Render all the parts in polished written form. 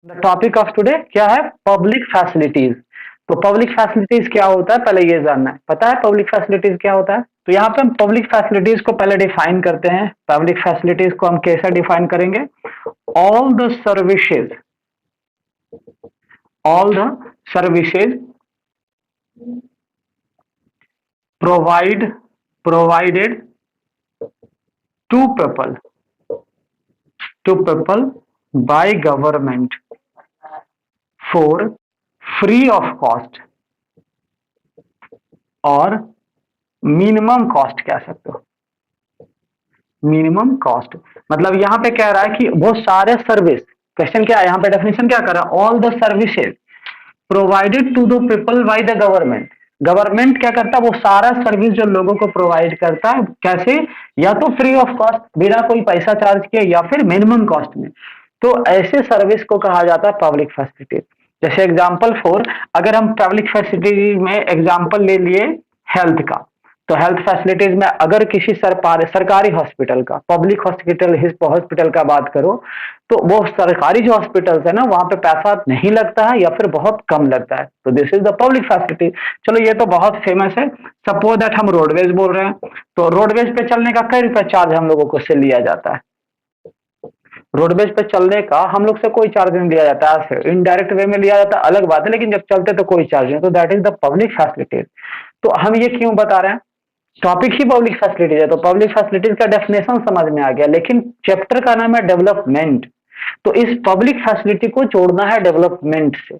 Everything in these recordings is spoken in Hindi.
द टॉपिक ऑफ टुडे क्या है? Public facilities. तो पब्लिक फैसिलिटीज क्या होता है पहले ये जानना है। पता है पब्लिक फैसिलिटीज क्या होता है? तो यहाँ पे हम पब्लिक फैसिलिटीज को पहले डिफाइन करते हैं। पब्लिक फैसिलिटीज को हम कैसे डिफाइन करेंगे? All the services, all the services provided to people by government for free of cost और मिनिमम कॉस्ट कह सकते हो। मिनिमम कॉस्ट मतलब यहां पे कह रहा है कि वो सारे सर्विस, क्वेश्चन क्या है यहाँ पे, डेफिनेशन क्या कर रहा है? All the services provided to the people by the government. Government क्या करता है? वो सारा सर्विस जो लोगों को प्रोवाइड करता है, कैसे? या तो फ्री ऑफ कॉस्ट, बिना कोई पैसा चार्ज किए, या फिर मिनिमम कॉस्ट में। तो ऐसे सर्विस को कहा जाता है पब्लिक फैसिलिटी। जैसे एग्जांपल फॉर, अगर हम पब्लिक फैसिलिटी में एग्जांपल ले लिए हेल्थ का, तो हेल्थ फैसिलिटीज में अगर किसी सरकारी हॉस्पिटल का, पब्लिक हॉस्पिटल का बात करो, तो वो सरकारी जो हॉस्पिटल्स है ना, वहां पे पैसा नहीं लगता है या फिर बहुत कम लगता है। तो this is the public facility. चलो ये तो बहुत फेमस है। सपोज दैट हम रोडवेज बोल रहे हैं, तो रोडवेज पे चलने का कई रुपए चार्ज हम लोगों को से लिया जाता है? रोडवेज पे चलने का हम लोग से कोई चार्ज नहीं लिया जाता है, इनडायरेक्ट वे में लिया जाता है, अलग बात है, लेकिन जब चलते तो कोई चार्ज नहीं। तो that is the public facility. तो हम ये क्यों बता रहे हैं? टॉपिक ही पब्लिक फैसिलिटीज है, तो पब्लिक फैसिलिटीज का डेफिनेशन समझ में आ गया, लेकिन चैप्टर का नाम है डेवलपमेंट। तो इस पब्लिक फैसिलिटी को जोड़ना है डेवलपमेंट से।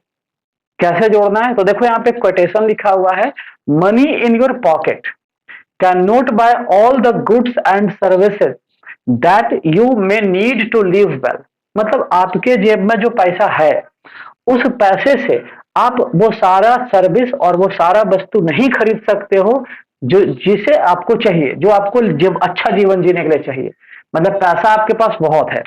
कैसे जोड़ना है? तो देखो यहाँ पे क्वेटेशन लिखा हुआ है, money in your pocket can not buy all the goods and services that you may need to live well. मतलब आपके जेब में जो पैसा है, उस पैसे से आप वो सारा सर्विस और वो सारा वस्तु नहीं खरीद सकते हो जो जिसे आपको चाहिए, जो आपको जब अच्छा जीवन जीने के लिए चाहिए। मतलब पैसा आपके पास बहुत है,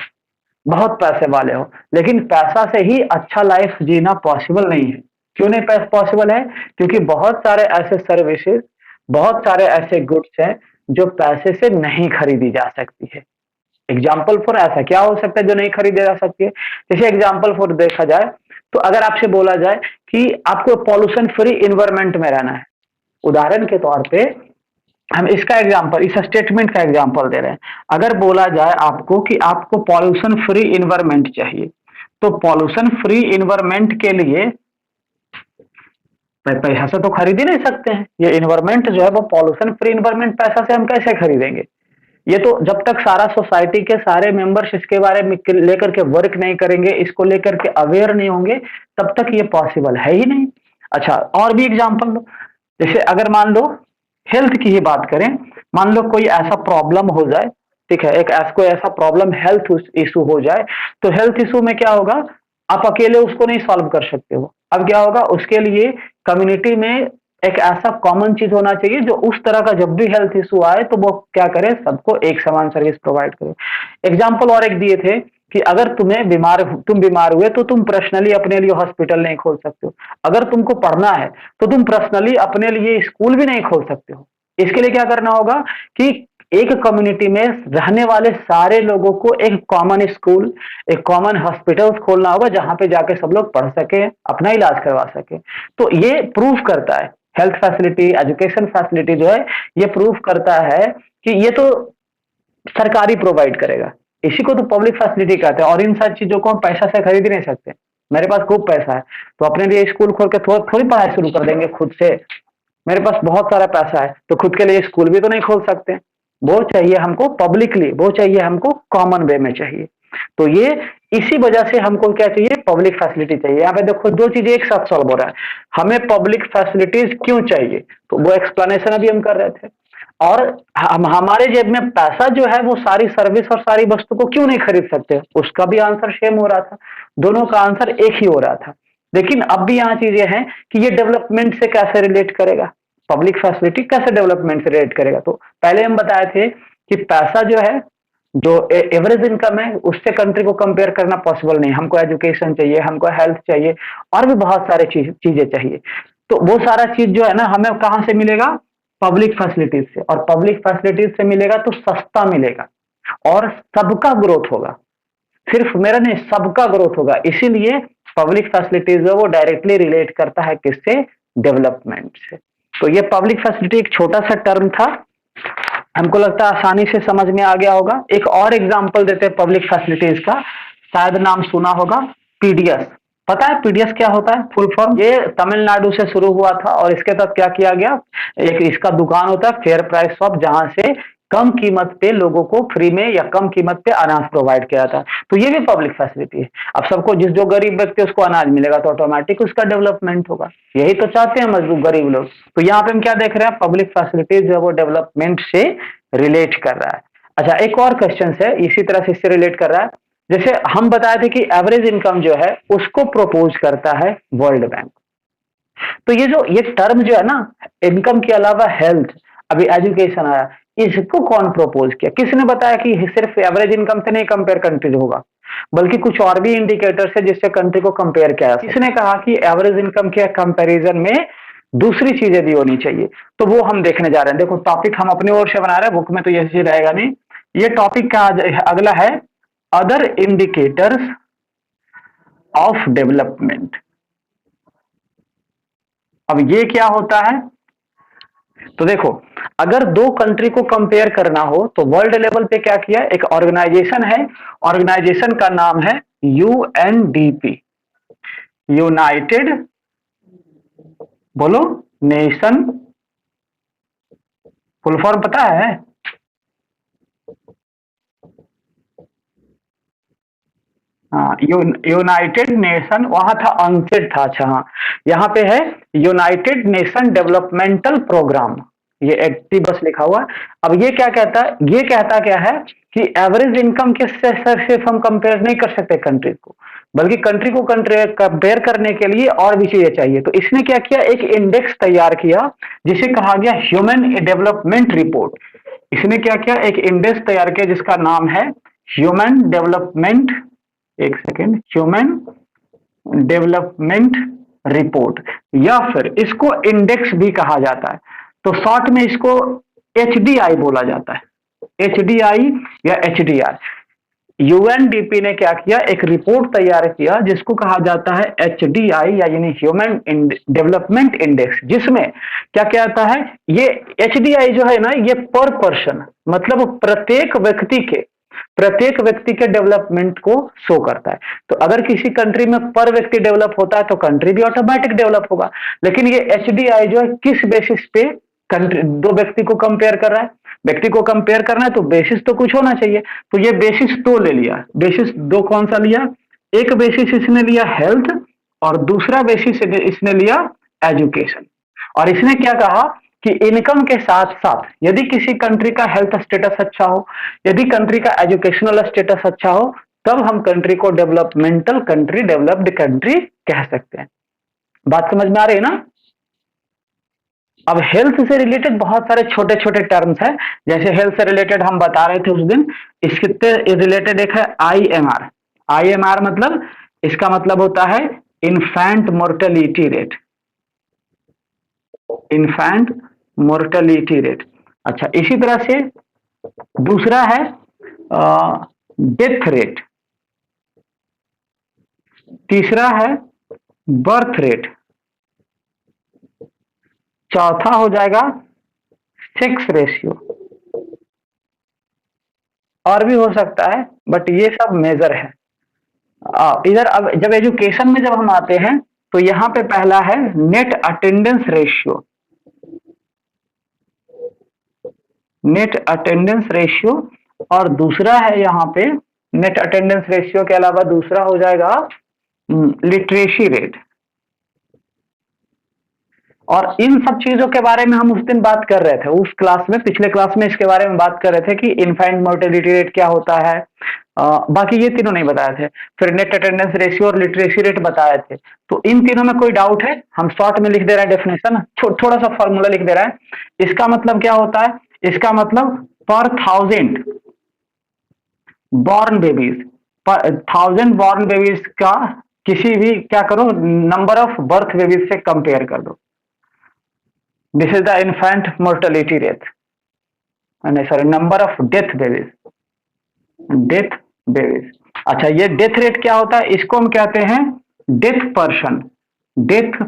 बहुत पैसे वाले हो, लेकिन पैसा से ही अच्छा लाइफ जीना पॉसिबल नहीं है। क्यों नहीं पॉसिबल है? क्योंकि बहुत सारे ऐसे सर्विसेज, बहुत सारे ऐसे गुड्स हैं जो पैसे से नहीं खरीदी जा सकती है। एग्जाम्पल फॉर ऐसा क्या हो सकता है जो नहीं खरीदी जा सकती है? जैसे एग्जाम्पल फॉर देखा जाए, तो अगर आपसे बोला जाए कि आपको पॉल्यूशन फ्री इन्वायरमेंट में रहना है, उदाहरण के तौर पे हम इसका एग्जांपल, इस स्टेटमेंट का एग्जांपल दे रहे हैं। अगर बोला जाए आपको कि आपको पॉल्यूशन फ्री इन्वायरमेंट चाहिए, तो पॉल्यूशन फ्री इन्वायरमेंट के लिए पैसा से तो खरीद ही नहीं सकते हैं। ये इन्वायरमेंट जो है वो पॉल्यूशन फ्री इन्वायरमेंट, पैसा से हम कैसे खरीदेंगे? ये तो जब तक सारा सोसाइटी के सारे मेंबर्स इसके बारे में लेकर के वर्क नहीं करेंगे, इसको लेकर के अवेयर नहीं होंगे, तब तक ये पॉसिबल है ही नहीं। अच्छा, और भी एग्जांपल लो। जैसे अगर मान लो हेल्थ की ही बात करें, मान लो कोई ऐसा प्रॉब्लम हो जाए, ठीक है, एक कोई ऐसा प्रॉब्लम हेल्थ इशू हो जाए, तो हेल्थ इशू में क्या होगा? आप अकेले उसको नहीं सॉल्व कर सकते हो। अब क्या होगा? उसके लिए कम्युनिटी में एक ऐसा कॉमन चीज होना चाहिए जो उस तरह का जब भी हेल्थ इशू आए तो वो क्या करे, सबको एक समान सर्विस प्रोवाइड करे। एग्जाम्पल और एक दिए थे कि अगर तुम बीमार हुए तो तुम पर्सनली अपने लिए हॉस्पिटल नहीं खोल सकते हो। अगर तुमको पढ़ना है तो तुम पर्सनली अपने लिए स्कूल भी नहीं खोल सकते हो। इसके लिए क्या करना होगा कि एक कम्युनिटी में रहने वाले सारे लोगों को एक कॉमन स्कूल, एक कॉमन हॉस्पिटल खोलना होगा, जहां पे जाके सब लोग पढ़ सके, अपना इलाज करवा सके। तो ये प्रूफ करता है, हेल्थ फैसिलिटी, एजुकेशन फैसिलिटी जो है, ये प्रूफ करता है कि ये तो सरकारी प्रोवाइड करेगा। इसी को तो पब्लिक फैसिलिटी कहते हैं। और इन सारी चीजों को हम पैसा से खरीद ही नहीं सकते। मेरे पास खूब पैसा है तो अपने लिए स्कूल खोल के थोड़ी पढ़ाई शुरू कर देंगे खुद से। मेरे पास बहुत सारा पैसा है तो खुद के लिए स्कूल भी तो नहीं खोल सकते। वो चाहिए हमको पब्लिकली, वो चाहिए हमको कॉमन वे में चाहिए। तो ये इसी वजह से हमको क्या चाहिए? पब्लिक फैसिलिटी चाहिए। यहाँ पे देखो दो चीजें एक साथ सॉल्व हो रहा है। हमें पब्लिक फैसिलिटीज क्यों चाहिए, तो वो एक्सप्लेनेशन अभी हम कर रहे थे। और हम हमारे जेब में पैसा जो है वो सारी सर्विस और सारी वस्तु को क्यों नहीं खरीद सकते, उसका भी आंसर सेम हो रहा था। दोनों का आंसर एक ही हो रहा था। लेकिन अब भी यहाँ चीजें हैं कि ये डेवलपमेंट से कैसे रिलेट करेगा, पब्लिक फैसिलिटी कैसे डेवलपमेंट से रिलेट करेगा। तो पहले हम बताए थे कि पैसा जो है, जो एवरेज इनकम है, उससे कंट्री को कंपेयर करना पॉसिबल नहीं। हमको एजुकेशन चाहिए, हमको हेल्थ चाहिए, और भी बहुत सारे चीजें चाहिए। तो वो सारा चीज जो है ना, हमें कहां से मिलेगा? पब्लिक फैसिलिटीज से। और पब्लिक फैसिलिटीज से मिलेगा तो सस्ता मिलेगा और सबका ग्रोथ होगा। सिर्फ मेरा नहीं, सबका ग्रोथ होगा। इसीलिए पब्लिक फैसिलिटीज है वो डायरेक्टली रिलेट करता है किससे? डेवलपमेंट से। तो ये पब्लिक फैसिलिटी एक छोटा सा टर्म था, हमको लगता है आसानी से समझ में आ गया होगा। एक और एग्जांपल देते हैं पब्लिक फैसिलिटीज का, शायद नाम सुना होगा, पीडीएस। पता है पीडीएस क्या होता है? Full form. ये तमिलनाडु से शुरू हुआ था और इसके तहत क्या किया गया, एक इसका दुकान होता है फेयर प्राइस शॉप, जहां से कम कीमत पे लोगों को फ्री में या कम कीमत पे अनाज प्रोवाइड किया जाता है। तो ये भी पब्लिक फैसिलिटी है। अब सबको, जिस जो गरीब व्यक्ति है उसको अनाज मिलेगा तो ऑटोमेटिक उसका डेवलपमेंट होगा। यही तो चाहते हैं मजदूर गरीब लोग। तो यहाँ पे हम क्या देख रहे हैं, पब्लिक फैसिलिटीज जो है वो डेवलपमेंट से रिलेट कर रहा है। अच्छा, एक और क्वेश्चन है इसी तरह से इससे रिलेट कर रहा है। जैसे हम बताए थे कि एवरेज इनकम जो है उसको प्रपोज करता है वर्ल्ड बैंक। तो ये जो ये टर्म जो है ना, इनकम के अलावा हेल्थ, अभी एजुकेशन आया, इसको कौन प्रपोज किया? किसने बताया कि सिर्फ एवरेज इनकम से नहीं कंपेयर कंट्रीज होगा, बल्कि कुछ और भी इंडिकेटर्स है जिससे कंट्री को कंपेयर किया? किसने कहा कि एवरेज इनकम के कंपैरिजन में दूसरी चीजें भी होनी चाहिए? तो वो हम देखने जा रहे हैं। देखो, टॉपिक हम अपनी ओर से बना रहे हैं, बुक में तो ये चीज रहेगा नहीं। ये टॉपिक का अगला है अदर इंडिकेटर्स ऑफ डेवलपमेंट। अब ये क्या होता है? तो देखो, अगर दो कंट्री को कंपेयर करना हो तो वर्ल्ड लेवल पे क्या किया, एक ऑर्गेनाइजेशन है, ऑर्गेनाइजेशन का नाम है यूएनडीपी, यूनाइटेड, बोलो, नेशन, फुल फॉर्म पता है? हाँ, यूनाइटेड नेशन, वहां था अनसेड था। अच्छा हाँ, यहाँ पे है यूनाइटेड नेशन डेवलपमेंटल प्रोग्राम, ये एक्टिव बस लिखा हुआ है। अब ये क्या कहता है? ये कहता क्या है कि एवरेज इनकम के से सिर्फ हम कंपेयर नहीं कर सकते कंट्री को, बल्कि कंट्री को कंपेयर करने के लिए और भी चीजें चाहिए। तो इसने क्या किया, एक इंडेक्स तैयार किया जिसे कहा गया ह्यूमन डेवलपमेंट रिपोर्ट। इसने क्या किया, एक इंडेक्स तैयार किया जिसका नाम है ह्यूमन डेवलपमेंट, एक सेकेंड, ह्यूमन डेवलपमेंट रिपोर्ट, या फिर इसको इंडेक्स भी कहा जाता है। तो शॉर्ट में इसको एचडीआई बोला जाता है, एचडीआई या एचडीआर। यूएनडीपी ने क्या किया, एक रिपोर्ट तैयार किया जिसको कहा जाता है एचडीआई या यानी ह्यूमन डेवलपमेंट इंडेक्स, जिसमें क्या कहता है, ये एचडीआई जो है ना, ये पर पर्सन, मतलब प्रत्येक व्यक्ति के डेवलपमेंट को शो करता है। तो अगर किसी कंट्री में पर व्यक्ति डेवलप होता है तो कंट्री भी ऑटोमेटिक डेवलप होगा। लेकिन ये एचडीआई जो है किस बेसिस पे कंट्री, दो व्यक्ति को कंपेयर कर रहा है, व्यक्ति को कंपेयर करना है तो बेसिस तो कुछ होना चाहिए। तो ये बेसिस दो ले लिया, बेसिस दो कौन सा लिया, एक बेसिस इसने लिया हेल्थ और दूसरा बेसिस इसने लिया एजुकेशन। और इसने क्या कहा कि इनकम के साथ साथ यदि किसी कंट्री का हेल्थ स्टेटस अच्छा हो, यदि कंट्री का एजुकेशनल स्टेटस अच्छा हो, तब हम कंट्री को डेवलपमेंटल कंट्री, डेवलप्ड कंट्री कह सकते हैं। बात समझ में आ रही है ना? अब हेल्थ से रिलेटेड बहुत सारे छोटे छोटे टर्म्स हैं। जैसे हेल्थ से रिलेटेड हम बता रहे थे उस दिन, इसके रिलेटेड एक है आईएमआर। आईएमआर मतलब, इसका मतलब होता है infant mortality rate, infant mortality rate. अच्छा, इसी तरह से दूसरा है डेथ रेट, तीसरा है बर्थ रेट, चौथा हो जाएगा सेक्स रेशियो, और भी हो सकता है बट ये सब मेजर है। इधर अब जब एजुकेशन में जब हम आते हैं तो यहां पे पहला है net attendance ratio, net attendance ratio, और दूसरा है यहाँ पे नेट अटेंडेंस रेशियो के अलावा दूसरा हो जाएगा लिटरेसी रेट। और इन सब चीजों के बारे में हम उस दिन बात कर रहे थे, उस क्लास में, पिछले क्लास में इसके बारे में बात कर रहे थे कि इन्फेंट मोर्टेलिटी रेट क्या होता है। बाकी ये तीनों नहीं बताए थे। फिर नेट अटेंडेंस रेशियो और लिटरेसी रेट बताए थे। तो इन तीनों में कोई डाउट है? हम शॉर्ट में लिख दे रहे हैं डेफिनेशन, थोड़ा सा फॉर्मूला लिख दे रहा है। इसका मतलब क्या होता है? इसका मतलब per thousand born babies, per thousand born babies का किसी भी, क्या करो, नंबर ऑफ बर्थ बेबीज से कंपेयर कर दो। This is the infant mortality rate, नहीं sorry, number of death babies, death babies. अच्छा, ये डेथ रेट क्या होता है? इसको हम कहते हैं डेथ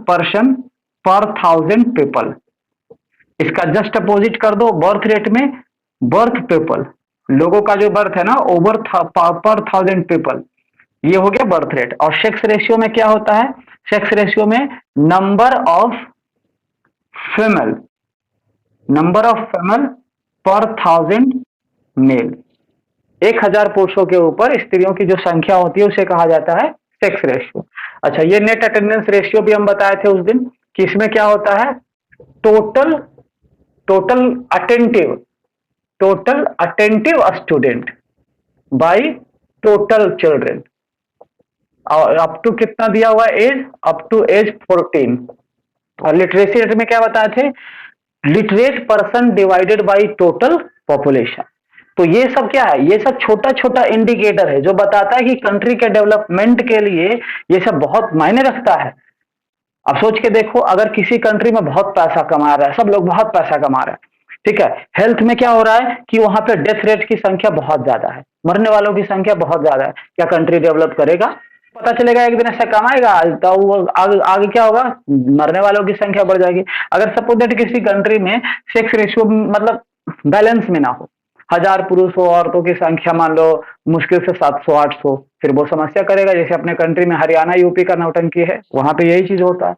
पर्सन पर 1000 पीपल। इसका जस्ट अपोजिट कर दो बर्थ रेट में, बर्थ पीपल, लोगों का जो बर्थ है ना ओवर पर 1000 पीपल, ये हो गया बर्थ रेट। और सेक्स रेशियो में क्या होता है? सेक्स रेशियो में number of female, number of female पर 1000 मेल, 1000 पुरुषों के ऊपर स्त्रियों की जो संख्या होती है उसे कहा जाता है सेक्स रेशियो। अच्छा, ये नेट अटेंडेंस रेशियो भी हम बताए थे उस दिन कि इसमें क्या होता है? Total total attentive total attentive student by total children, और अप टू कितना दिया हुआ है? Age up to age 14। और लिटरेसी रेट में क्या बताए थे? Literate person divided by total population. तो ये सब क्या है? ये सब छोटा छोटा इंडिकेटर है जो बताता है कि कंट्री के डेवलपमेंट के लिए ये सब बहुत मायने रखता है। अब सोच के देखो, अगर किसी कंट्री में बहुत पैसा कमा रहा है, सब लोग बहुत पैसा कमा रहे हैं, ठीक है, हेल्थ में क्या हो रहा है कि वहां पे डेथ रेट की संख्या बहुत ज्यादा है, मरने वालों की संख्या बहुत ज्यादा है, क्या कंट्री डेवलप करेगा? पता चलेगा एक दिन ऐसा कमाएगा तो वो आगे क्या होगा? मरने वालों की संख्या बढ़ जाएगी। अगर सपोज दैट किसी कंट्री में सेक्स रेशियो मतलब बैलेंस में ना हो, 1000 पुरुष हो, औरतों की संख्या मान लो मुश्किल से 700-800, फिर वो समस्या करेगा। जैसे अपने कंट्री में हरियाणा यूपी का नौटंकी है, वहां पे यही चीज होता है,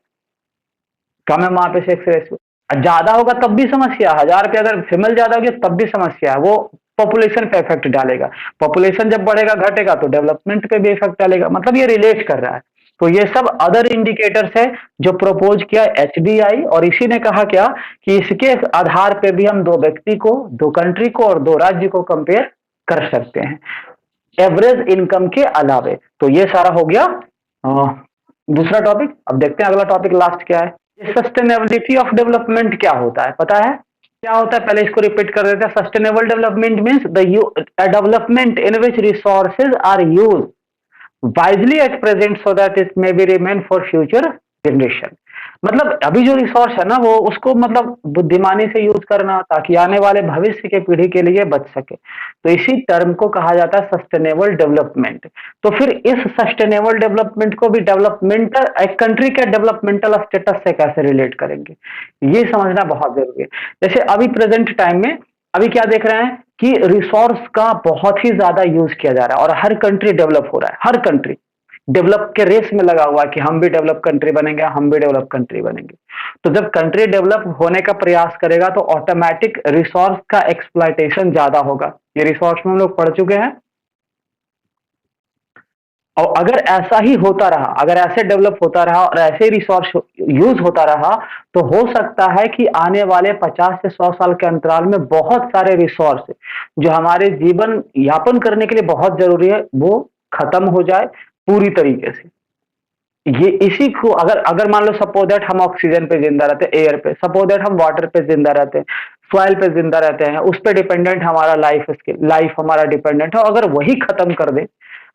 कम है वहां पे सेक्स रेशियो। ज्यादा होगा तब भी समस्या, 1000 पे अगर फीमेल ज्यादा होगी तब भी समस्या है, वो पॉपुलेशन पे इफेक्ट डालेगा। पॉपुलेशन जब बढ़ेगा घटेगा तो डेवलपमेंट पे भी इफेक्ट डालेगा, मतलब ये रिलेट कर रहा है। तो ये सब अदर इंडिकेटर्स है जो प्रपोज किया एचडीआई, और इसी ने कहा क्या कि इसके आधार पे भी हम दो व्यक्ति को, दो कंट्री को और दो राज्य को कंपेयर कर सकते हैं एवरेज इनकम के अलावे। तो ये सारा हो गया दूसरा टॉपिक। अब देखते हैं अगला टॉपिक लास्ट क्या है। सस्टेनेबिलिटी ऑफ डेवलपमेंट क्या होता है पता है? क्या होता है पहले इसको रिपीट कर देते हैं। Sustainable development means the development in which resources are use wisely at present so that it may be remain for future generation. मतलब अभी जो रिसोर्स है ना वो उसको मतलब बुद्धिमानी से यूज करना ताकि आने वाले भविष्य के पीढ़ी के लिए बच सके, तो इसी टर्म को कहा जाता है सस्टेनेबल डेवलपमेंट। तो फिर इस सस्टेनेबल डेवलपमेंट को भी डेवलपमेंटल, एक कंट्री के डेवलपमेंटल स्टेटस से कैसे रिलेट करेंगे, ये समझना बहुत जरूरी है। जैसे अभी प्रेजेंट टाइम में अभी क्या देख रहे हैं कि रिसोर्स का बहुत ही ज्यादा यूज किया जा रहा है और हर कंट्री डेवलप हो रहा है, हर कंट्री डेवलप के रेस में लगा हुआ है कि हम भी डेवलप कंट्री बनेंगे, हम भी डेवलप कंट्री बनेंगे। तो जब कंट्री डेवलप होने का प्रयास करेगा तो ऑटोमेटिक रिसोर्स का एक्सप्लॉयटेशन ज्यादा होगा। ये रिसोर्स में हम लोग पढ़ चुके हैं। और अगर ऐसा ही होता रहा, अगर ऐसे डेवलप होता रहा और ऐसे रिसोर्स यूज होता रहा तो हो सकता है कि आने वाले 50 से 100 साल के अंतराल में बहुत सारे रिसोर्स जो हमारे जीवन यापन करने के लिए बहुत जरूरी है वो खत्म हो जाए पूरी तरीके से। ये इसी को अगर अगर मान लो सपोज दैट हम ऑक्सीजन पे जिंदा रहते हैं, एयर पे, सपोज दैट हम वाटर पे जिंदा रहते हैं, सॉइल पे जिंदा रहते हैं, उस पे डिपेंडेंट हमारा लाइफ हमारा डिपेंडेंट है, अगर वही खत्म कर दे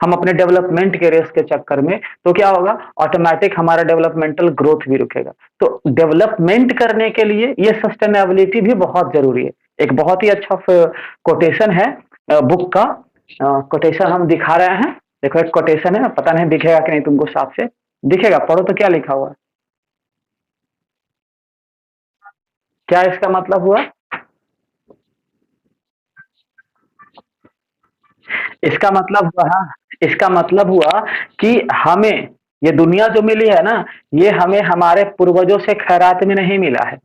हम अपने डेवलपमेंट के रेस के चक्कर में, तो क्या होगा? ऑटोमेटिक हमारा डेवलपमेंटल ग्रोथ भी रुकेगा। तो डेवलपमेंट करने के लिए ये सस्टेनेबिलिटी भी बहुत जरूरी है। एक बहुत ही अच्छा कोटेशन है बुक का, कोटेशन हम दिखा रहे हैं। देखो एक कोटेशन है, पता नहीं दिखेगा कि नहीं तुमको, साफ से दिखेगा, पढ़ो तो क्या लिखा हुआ है, क्या इसका मतलब हुआ? इसका मतलब हुआ, इसका मतलब हुआ कि हमें ये दुनिया जो मिली है ना, ये हमें हमारे पूर्वजों से खैरात में नहीं मिला है,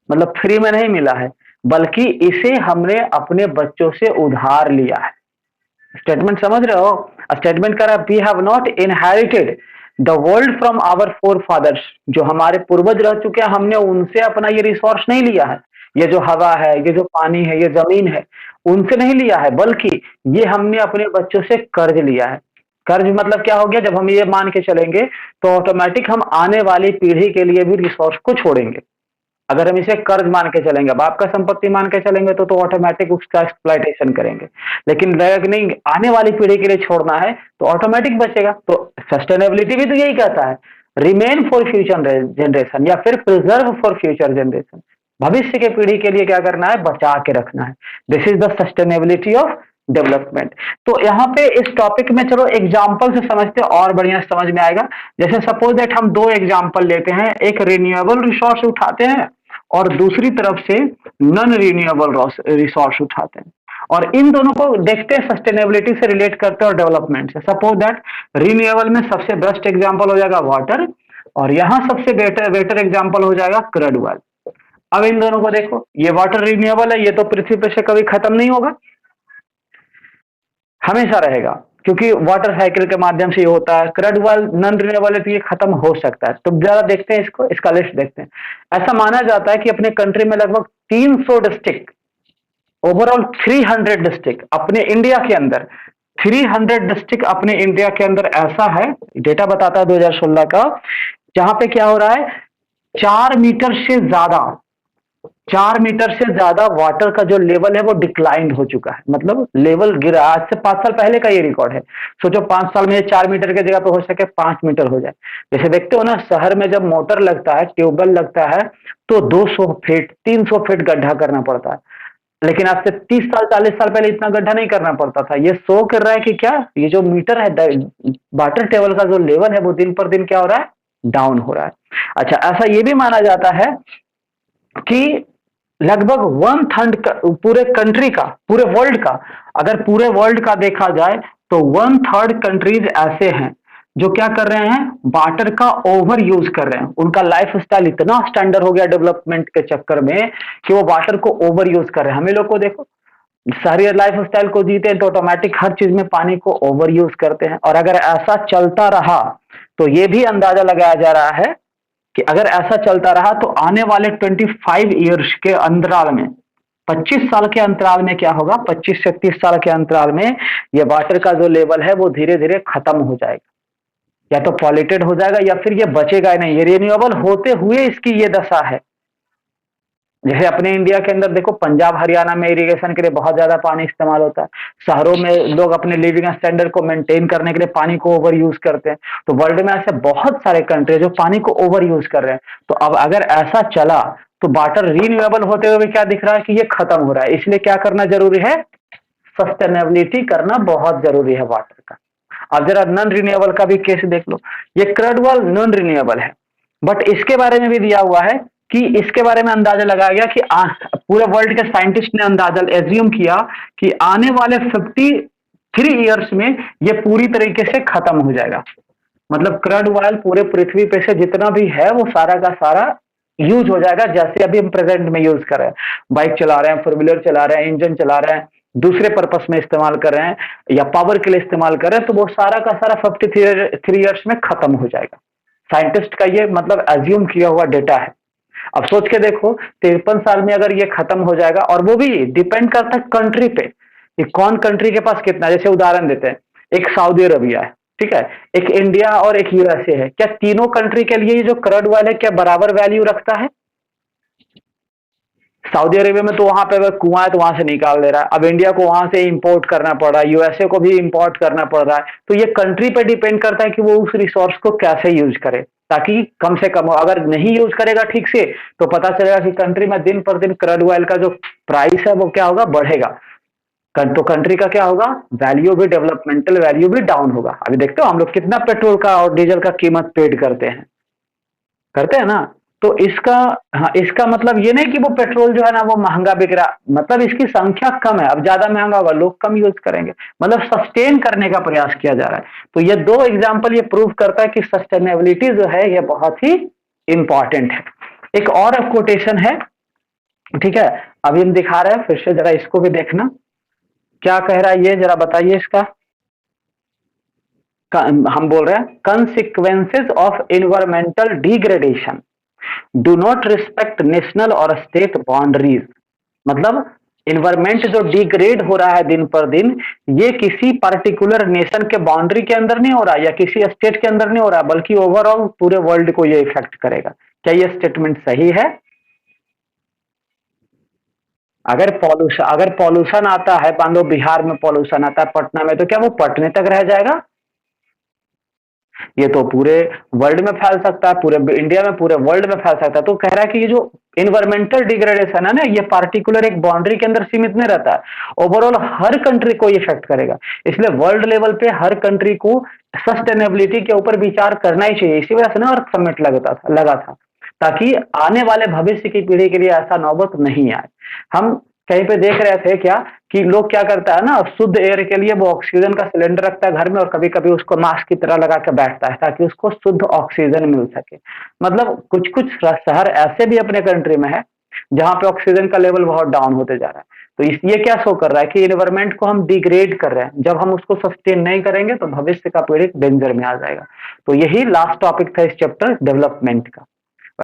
मतलब फ्री में नहीं मिला है, बल्कि इसे हमने अपने बच्चों से उधार लिया है। स्टेटमेंट समझ रहे हो? स्टेटमेंट कर रहा है we have not inherited the world from our forefathers. जो हमारे पूर्वज रह चुके हैं हमने उनसे अपना ये रिसोर्स नहीं लिया है, ये जो हवा है, ये जो पानी है, ये जमीन है, उनसे नहीं लिया है, बल्कि ये हमने अपने बच्चों से कर्ज लिया है। कर्ज मतलब क्या हो गया? जब हम ये मान के चलेंगे तो ऑटोमेटिक हम आने वाली पीढ़ी के लिए भी रिसोर्स को छोड़ेंगे। अगर हम इसे कर्ज मान के चलेंगे, बाप का संपत्ति मान के चलेंगे तो ऑटोमेटिक उसका एक्सप्लॉयटेशन करेंगे। लेकिन नहीं, आने वाली पीढ़ी के लिए छोड़ना है तो ऑटोमेटिक बचेगा। तो सस्टेनेबिलिटी भी तो यही कहता है, रिमेन फॉर फ्यूचर जनरेशन या फिर प्रिजर्व फॉर फ्यूचर जनरेशन। भविष्य के पीढ़ी के लिए क्या करना है? बचा के रखना है। This is the sustainability of development. तो यहाँ पे इस टॉपिक में चलो एग्जाम्पल से समझते हैं और बढ़िया समझ में आएगा। जैसे सपोज दैट हम दो एग्जाम्पल लेते हैं, एक रिन्यूएबल रिसोर्स उठाते हैं और दूसरी तरफ से नॉन रिन्यूएबल रिसोर्स उठाते हैं, और इन दोनों को देखते हैं, सस्टेनेबिलिटी से रिलेट करते हैं और डेवलपमेंट से। सपोज दैट रिन्यूएबल में सबसे बेस्ट एग्जाम्पल हो जाएगा वाटर, और यहाँ सबसे बेटर बेटर एग्जाम्पल हो जाएगा क्रूड ऑयल। अब इन दोनों को देखो, ये वाटर रिन्यूएबल है, ये तो पृथ्वी पे से कभी खत्म नहीं होगा, हमेशा रहेगा, क्योंकि वाटर साइकिल के माध्यम से ये होता है। क्रूड ऑयल नॉन रिन्यूएबल है तो ये खत्म हो सकता है। तो जरा देखते हैं इसको, इसका लिस्ट देखते हैं। ऐसा माना जाता है कि अपने कंट्री में लगभग 300 डिस्ट्रिक्ट, ओवरऑल 300 डिस्ट्रिक्ट अपने इंडिया के अंदर, 300 डिस्ट्रिक्ट अपने इंडिया के अंदर ऐसा है, डेटा बताता है 2016 का, जहां पे क्या हो रहा है, 4 मीटर से ज्यादा, 4 मीटर से ज्यादा वाटर का जो लेवल है वो डिक्लाइंड हो चुका है, मतलब लेवल गिरा। आज से 5 साल पहले का ये रिकॉर्ड है। सोचो 5 साल में ये 4 मीटर की जगह पे हो सके 5 मीटर हो जाए। जैसे देखते हो ना, शहर में जब मोटर लगता है, ट्यूबवेल लगता है, तो 200 फीट 300 फीट गड्ढा करना पड़ता है, लेकिन आज से 30 साल 40 साल पहले इतना गड्ढा नहीं करना पड़ता था। ये शो कर रहा है कि क्या, ये जो मीटर है, वाटर टेबल का जो लेवल है वो दिन पर दिन क्या हो रहा है, डाउन हो रहा है। अच्छा, ऐसा ये भी माना जाता है कि लगभग 1/3 पूरे कंट्री का, पूरे वर्ल्ड का, अगर पूरे वर्ल्ड का देखा जाए तो 1/3 कंट्रीज ऐसे हैं जो क्या कर रहे हैं, वाटर का ओवर यूज कर रहे हैं। उनका लाइफ स्टाइल इतना स्टैंडर्ड हो गया डेवलपमेंट के चक्कर में कि वो वाटर को ओवर यूज कर रहे हैं। हमें लोग को देखो, शहरी लाइफ स्टाइल को जीते हैं तो ऑटोमेटिक हर चीज में पानी को ओवर यूज करते हैं। और अगर ऐसा चलता रहा तो ये भी अंदाजा लगाया जा रहा है कि अगर ऐसा चलता रहा तो आने वाले 25 ईयर्स के अंतराल में, 25 साल के अंतराल में क्या होगा, 25 से 30 साल के अंतराल में ये वाटर का जो लेवल है वो धीरे धीरे खत्म हो जाएगा, या तो पॉल्यूटेड हो जाएगा या फिर ये बचेगा ही नहीं। ये रिन्यूएबल होते हुए इसकी ये दशा है। जैसे अपने इंडिया के अंदर देखो, पंजाब हरियाणा में इरिगेशन के लिए बहुत ज्यादा पानी इस्तेमाल होता है। शहरों में लोग अपने लिविंग स्टैंडर्ड को मेंटेन करने के लिए पानी को ओवर यूज करते हैं। तो वर्ल्ड में ऐसे बहुत सारे कंट्री जो पानी को ओवर यूज कर रहे हैं। तो अब अगर ऐसा चला तो वाटर रिन्यूएबल होते हुए क्या दिख रहा है कि ये खत्म हो रहा है। इसलिए क्या करना जरूरी है, सस्टेनेबिलिटी करना बहुत जरूरी है वाटर का। अब जरा नॉन रिन्यूएबल का भी केस देख लो। ये क्रूड ऑयल नॉन रिन्यूएबल है, बट इसके बारे में भी दिया हुआ है कि इसके बारे में अंदाजा लगाया गया कि पूरे वर्ल्ड के साइंटिस्ट ने अंदाजा एज्यूम किया कि आने वाले 53 ईयर्स में ये पूरी तरीके से खत्म हो जाएगा। मतलब क्रूड ऑयल पूरे पृथ्वी पे से जितना भी है वो सारा का सारा यूज हो जाएगा, जैसे अभी हम प्रेजेंट में यूज कर रहे हैं। बाइक चला रहे हैं, फोर व्हीलर चला रहे हैं, इंजन चला रहे हैं, दूसरे पर्पस में इस्तेमाल कर रहे हैं या पावर के लिए इस्तेमाल कर रहे हैं, तो वो सारा का सारा 53 ईयर्स में खत्म हो जाएगा। साइंटिस्ट का ये मतलब एज्यूम किया हुआ डेटा है। अब सोच के देखो, 53 साल में अगर ये खत्म हो जाएगा, और वो भी डिपेंड करता है कंट्री पे कि कौन कंट्री के पास कितना। जैसे उदाहरण देते हैं, एक सऊदी अरबिया है, ठीक है, एक इंडिया और एक यूएसए है। क्या तीनों कंट्री के लिए ये जो क्रूड ऑयल है क्या बराबर वैल्यू रखता है? सऊदी अरेबिया में तो वहां पे अगर कुआं है तो वहां से निकाल दे रहा है। अब इंडिया को वहां से इंपोर्ट करना पड़ रहा है, यूएसए को भी इंपोर्ट करना पड़ रहा है। तो ये कंट्री पे डिपेंड करता है कि वो उस रिसोर्स को कैसे यूज करे, ताकि कम से कम हो। अगर नहीं यूज करेगा ठीक से तो पता चलेगा कि कंट्री में दिन पर दिन क्रूड ऑयल का जो प्राइस है वो क्या होगा, बढ़ेगा। तो कंट्री का क्या होगा, वैल्यू भी, डेवलपमेंटल वैल्यू भी डाउन होगा। अभी देखते हो हम लोग कितना पेट्रोल का और डीजल का कीमत पेड करते हैं ना। तो इसका, हाँ, इसका मतलब ये नहीं कि वो पेट्रोल जो है ना वो महंगा बिक रहा, मतलब इसकी संख्या कम है। अब ज्यादा महंगा होगा, लोग कम यूज करेंगे, मतलब सस्टेन करने का प्रयास किया जा रहा है। तो ये दो एग्जाम्पल ये प्रूव करता है कि सस्टेनेबिलिटी जो है ये बहुत ही इंपॉर्टेंट है। एक और कोटेशन है, ठीक है, अभी हम दिखा रहे हैं, फिर से जरा इसको भी देखना क्या कह रहा है, ये जरा बताइए इसका। हम बोल रहे हैं, consequences of environmental degradation do not respect national और स्टेट बाउंड्रीज। मतलब इन्वायरमेंट जो डिग्रेड हो रहा है दिन पर दिन, ये किसी पर्टिकुलर नेशन के बाउंड्री के अंदर नहीं हो रहा या किसी स्टेट के अंदर नहीं हो रहा, बल्कि ओवरऑल पूरे वर्ल्ड को ये इफेक्ट करेगा। क्या ये स्टेटमेंट सही है? अगर पॉल्यूशन आता है, मान लो बिहार में पॉल्यूशन आता है, पटना में, तो क्या वो पटने तक रह जाएगा? ये तो पूरे वर्ल्ड में फैल सकता है, पूरे इंडिया में, पूरे वर्ल्ड में फैल सकता है। तो कह रहा है कि ये जो इन्वायरमेंटल डिग्रेडेशन है ना, ये पार्टिकुलर एक बाउंड्री के अंदर सीमित नहीं रहता है, ओवरऑल हर कंट्री को इफेक्ट करेगा। इसलिए वर्ल्ड लेवल पे हर कंट्री को सस्टेनेबिलिटी के ऊपर विचार करना ही चाहिए। इसी वजह से ना अर्थ समिट लगा था, ताकि आने वाले भविष्य की पीढ़ी के लिए ऐसा नौबत नहीं आए। हम कहीं पे देख रहे थे क्या कि लोग क्या करता है ना, शुद्ध एयर के लिए वो ऑक्सीजन का सिलेंडर रखता है घर में और कभी कभी उसको मास्क की तरह लगा के बैठता है ताकि उसको शुद्ध ऑक्सीजन मिल सके। मतलब कुछ कुछ शहर ऐसे भी अपने कंट्री में है जहां पे ऑक्सीजन का लेवल बहुत डाउन होते जा रहा है। तो इस ये क्या शो कर रहा है कि इन्वायरमेंट को हम डिग्रेड कर रहे हैं। जब हम उसको सस्टेन नहीं करेंगे तो भविष्य का पीढ़ी डेंजर में आ जाएगा। तो यही लास्ट टॉपिक था इस चैप्टर डेवलपमेंट का।